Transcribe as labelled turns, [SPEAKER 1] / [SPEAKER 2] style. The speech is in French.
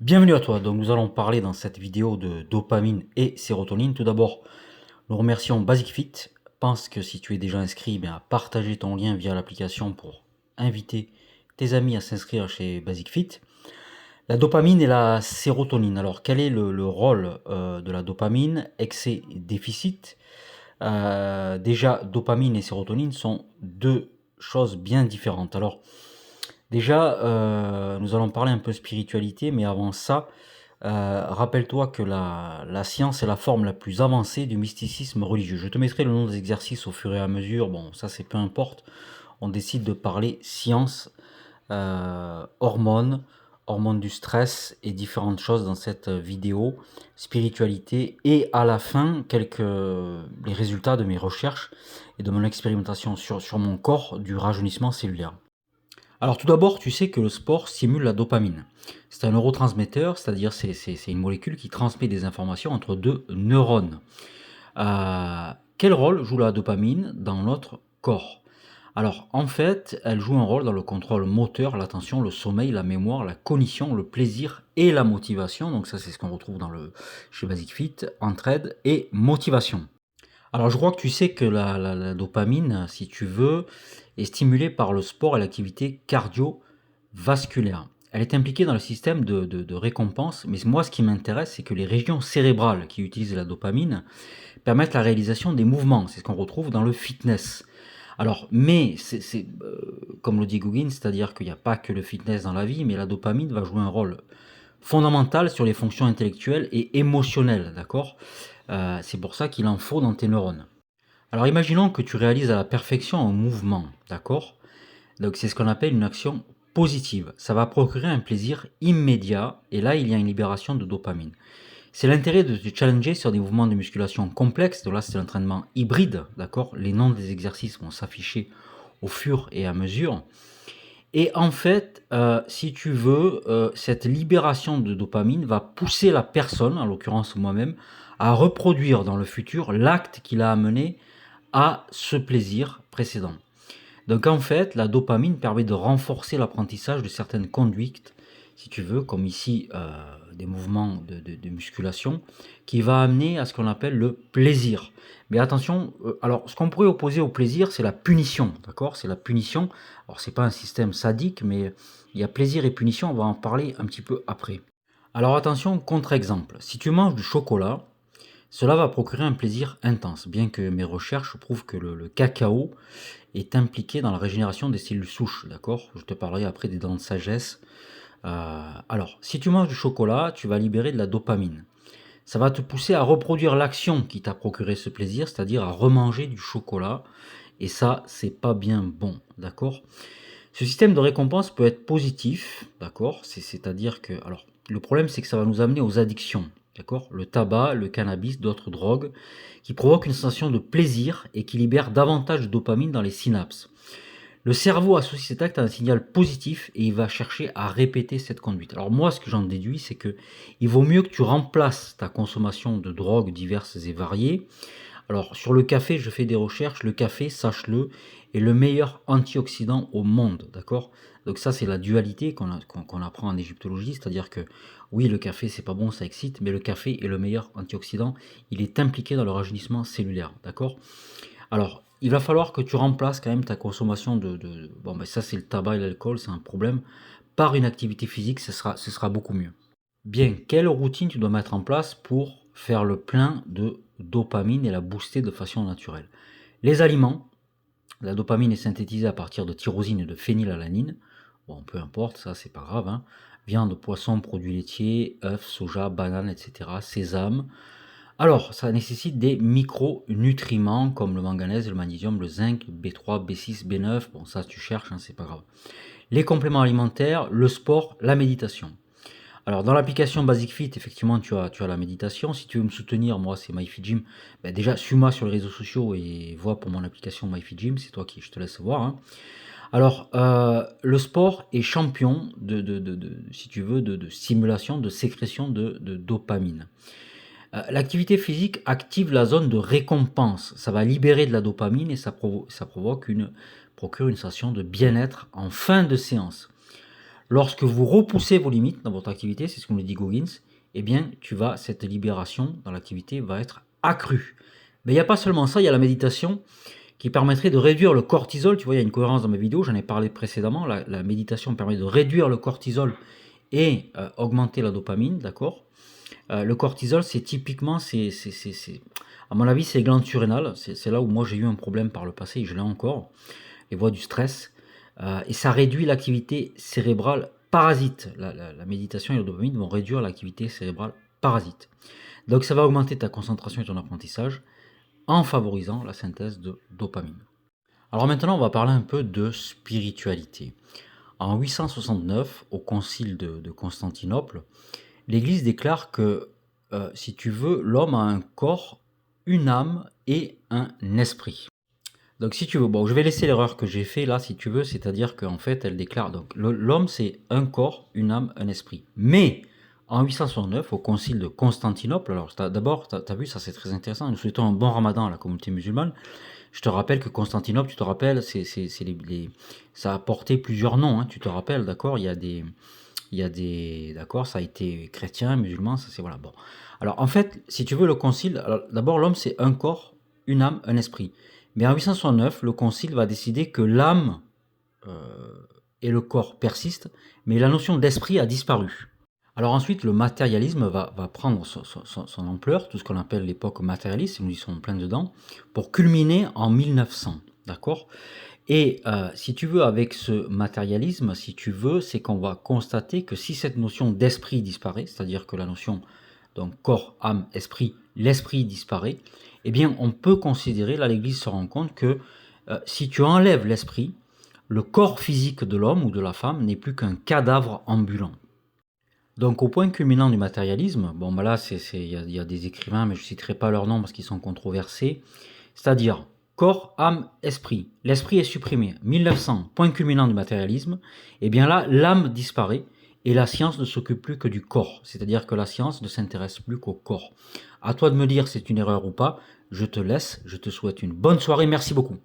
[SPEAKER 1] Bienvenue à toi. Donc, nous allons parler dans cette vidéo de dopamine et sérotonine. Tout d'abord, nous remercions BasicFit. Pense que si tu es déjà inscrit, à partager ton lien via l'application pour inviter tes amis à s'inscrire chez BasicFit. La dopamine et la sérotonine. Alors, quel est le rôle de la dopamine? Excès, déficit. Déjà, dopamine et sérotonine sont deux choses bien différentes. Alors, déjà, nous allons parler un peu spiritualité, mais avant ça, rappelle-toi que la science est la forme la plus avancée du mysticisme religieux. Je te mettrai le nom des exercices au fur et à mesure. Bon, ça c'est peu importe. On décide de parler science, hormones, hormones du stress et différentes choses dans cette vidéo, spiritualité et à la fin les résultats de mes recherches et de mon expérimentation sur mon corps du rajeunissement cellulaire. Alors tout d'abord, tu sais que le sport stimule la dopamine. C'est un neurotransmetteur, c'est-à-dire c'est une molécule qui transmet des informations entre deux neurones. Quel rôle joue la dopamine dans notre corps? Alors en fait, elle joue un rôle dans le contrôle moteur, l'attention, le sommeil, la mémoire, la cognition, le plaisir et la motivation. Donc ça c'est ce qu'on retrouve chez Basic Fit, entraide et motivation. Alors, je crois que tu sais que la dopamine, si tu veux, est stimulée par le sport et l'activité cardiovasculaire. Elle est impliquée dans le système de récompense, mais moi, ce qui m'intéresse, c'est que les régions cérébrales qui utilisent la dopamine permettent la réalisation des mouvements. C'est ce qu'on retrouve dans le fitness. Alors, mais comme le dit Gugin, c'est-à-dire qu'il n'y a pas que le fitness dans la vie, mais la dopamine va jouer un rôle fondamental sur les fonctions intellectuelles et émotionnelles, d'accord? C'est pour ça qu'il en faut dans tes neurones. Alors imaginons que tu réalises à la perfection un mouvement, d'accord? Donc c'est ce qu'on appelle une action positive. Ça va procurer un plaisir immédiat et là il y a une libération de dopamine. C'est l'intérêt de te challenger sur des mouvements de musculation complexes. Donc là c'est l'entraînement hybride, d'accord? Les noms des exercices vont s'afficher au fur et à mesure. Et en fait, si tu veux, cette libération de dopamine va pousser la personne, en l'occurrence moi-même, à reproduire dans le futur l'acte qui l'a amené à ce plaisir précédent. Donc en fait, la dopamine permet de renforcer l'apprentissage de certaines conduites, si tu veux, comme ici des mouvements de musculation, qui va amener à ce qu'on appelle le plaisir. Mais attention, alors ce qu'on pourrait opposer au plaisir, c'est la punition, d'accord? C'est la punition. Alors c'est pas un système sadique, mais il y a plaisir et punition, on va en parler un petit peu après. Alors attention, contre-exemple, si tu manges du chocolat, cela va procurer un plaisir intense, bien que mes recherches prouvent que le cacao est impliqué dans la régénération des cellules souches, d'accord? Je te parlerai après des dents de sagesse. Alors, si tu manges du chocolat, tu vas libérer de la dopamine. Ça va te pousser à reproduire l'action qui t'a procuré ce plaisir, c'est-à-dire à remanger du chocolat. Et ça, c'est pas bien bon, d'accord? Ce système de récompense peut être positif, d'accord? C'est-à-dire que, alors, le problème, c'est que ça va nous amener aux addictions, d'accord? Le tabac, le cannabis, d'autres drogues, qui provoquent une sensation de plaisir et qui libèrent davantage de dopamine dans les synapses. Le cerveau associe cet acte à un signal positif et il va chercher à répéter cette conduite. Alors moi, ce que j'en déduis, c'est que il vaut mieux que tu remplaces ta consommation de drogues diverses et variées. Alors sur le café, je fais des recherches. Le café, sache-le, est le meilleur antioxydant au monde, d'accord? Donc ça, c'est la dualité qu'on apprend en égyptologie, c'est-à-dire que oui, le café, c'est pas bon, ça excite, mais le café est le meilleur antioxydant. Il est impliqué dans le rajeunissement cellulaire, d'accord? Alors, il va falloir que tu remplaces quand même ta consommation bon, ben ça c'est le tabac et l'alcool, c'est un problème, par une activité physique, ce sera beaucoup mieux. Bien, quelle routine tu dois mettre en place pour faire le plein de dopamine et la booster de façon naturelle? Les aliments, la dopamine est synthétisée à partir de tyrosine et de phénylalanine. Bon, peu importe, ça c'est pas grave, hein. Viande, poisson, produits laitiers, œufs, soja, bananes, etc. Sésame. Alors, ça nécessite des micronutriments comme le manganèse, le magnésium, le zinc, B3, B6, B9. Bon, ça tu cherches, hein, c'est pas grave. Les compléments alimentaires, le sport, la méditation. Alors, dans l'application Basic Fit, effectivement, tu as la méditation. Si tu veux me soutenir, moi, c'est MyFitGym. Ben, déjà, suis-moi sur les réseaux sociaux et vois pour mon application MyFitGym. C'est toi qui, je te laisse voir, hein. Alors, le sport est champion si tu veux, de stimulation, de sécrétion de dopamine. L'activité physique active la zone de récompense. Ça va libérer de la dopamine et ça procure une sensation de bien-être en fin de séance. Lorsque vous repoussez vos limites dans votre activité, c'est ce que nous dit Goggins, eh bien, cette libération dans l'activité va être accrue. Mais il n'y a pas seulement ça, il y a la méditation qui permettrait de réduire le cortisol. Tu vois, il y a une cohérence dans mes vidéos, j'en ai parlé précédemment. La méditation permet de réduire le cortisol et augmenter la dopamine, d'accord. Le cortisol, c'est typiquement, à mon avis, c'est les glandes surrénales. C'est là où moi j'ai eu un problème par le passé, et je l'ai encore, les voies du stress. Et ça réduit l'activité cérébrale parasite. La méditation et la dopamine vont réduire l'activité cérébrale parasite. Donc ça va augmenter ta concentration et ton apprentissage en favorisant la synthèse de dopamine. Alors maintenant, on va parler un peu de spiritualité. En 869, au concile de Constantinople, l'Église déclare que, si tu veux, l'homme a un corps, une âme et un esprit. Donc si tu veux, bon, je vais laisser l'erreur que j'ai fait là, si tu veux, c'est-à-dire qu'en fait, elle déclare, donc l'homme c'est un corps, une âme, un esprit. Mais en 869, au concile de Constantinople, alors d'abord, tu as vu, ça c'est très intéressant, nous souhaitons un bon ramadan à la communauté musulmane. Je te rappelle que Constantinople, tu te rappelles, ça a porté plusieurs noms, hein, tu te rappelles, d'accord, d'accord, ça a été chrétien, musulman, ça c'est, voilà, bon. Alors en fait, si tu veux, le concile, d'abord l'homme c'est un corps, une âme, un esprit. Mais en 869, le concile va décider que l'âme et le corps persistent, mais la notion d'esprit a disparu. Alors ensuite, le matérialisme va prendre son ampleur, tout ce qu'on appelle l'époque matérialiste, nous y sommes plein dedans, pour culminer en 1900, d'accord. Et si tu veux, avec ce matérialisme, si tu veux, c'est qu'on va constater que si cette notion d'esprit disparaît, c'est-à-dire que la notion donc corps, âme, esprit, l'esprit disparaît, eh bien on peut considérer, là l'Église se rend compte que si tu enlèves l'esprit, le corps physique de l'homme ou de la femme n'est plus qu'un cadavre ambulant. Donc au point culminant du matérialisme, bon ben là il y a des écrivains, mais je ne citerai pas leurs noms parce qu'ils sont controversés, c'est-à-dire corps, âme, esprit. L'esprit est supprimé. 1900, point culminant du matérialisme, et bien là l'âme disparaît et la science ne s'occupe plus que du corps, c'est-à-dire que la science ne s'intéresse plus qu'au corps. À toi de me dire si c'est une erreur ou pas, je te laisse, je te souhaite une bonne soirée, merci beaucoup.